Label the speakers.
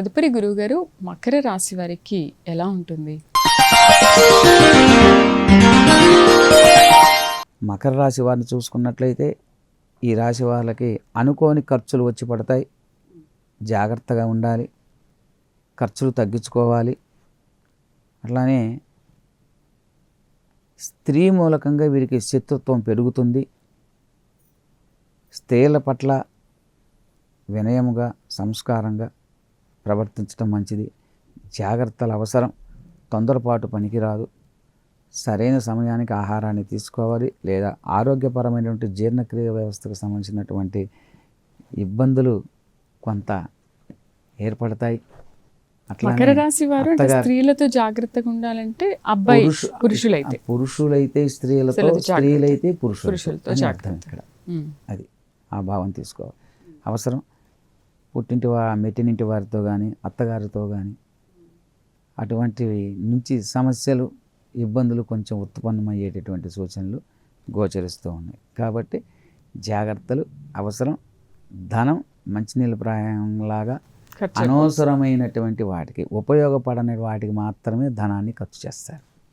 Speaker 1: తదుపరి గురువుగారు మకర రాశి వారికి ఎలా ఉంటుంది?
Speaker 2: మకర రాశి వారిని చూసుకున్నట్లయితే ఈ రాశి వాళ్ళకి అనుకోని ఖర్చులు వచ్చి పడతాయి. జాగ్రత్తగా ఉండాలి, ఖర్చులు తగ్గించుకోవాలి. అట్లానే స్త్రీ మూలకంగా వీరికి శత్రుత్వం పెరుగుతుంది. స్త్రీల పట్ల వినయముగా సంస్కారంగా ప్రవర్తించడం మంచిది. జాగ్రత్తలు అవసరం, తొందరపాటు పనికిరాదు. సరైన సమయానికి ఆహారాన్ని తీసుకోవాలి, లేదా ఆరోగ్యపరమైనటువంటి జీర్ణక్రియ వ్యవస్థకు సంబంధించినటువంటి ఇబ్బందులు కొంత ఏర్పడతాయి.
Speaker 1: మకర రాశి వారు అంటే స్త్రీలతో జాగ్రత్తగా ఉండాలంటే అబ్బాయి
Speaker 2: పురుషులైతే స్త్రీలతో, స్త్రీలైతే పురుషులతో అర్థం ఇక్కడ. అది ఆ భావం తీసుకోవాలి. అవసరం మెట్టినింటి వారితో కానీ అత్తగారితో కానీ అటువంటివి నుంచి సమస్యలు ఇబ్బందులు కొంచెం ఉత్పన్నమయ్యేటటువంటి సూచనలు గోచరిస్తూ ఉన్నాయి. కాబట్టి జాగ్రత్తలు అవసరం. ధనం మంచినీళ్ళ ప్రాయంలాగా అనవసరమైనటువంటి వాటికి ఉపయోగపడని వాటికి మాత్రమే ధనాన్ని ఖర్చు చేస్తారు.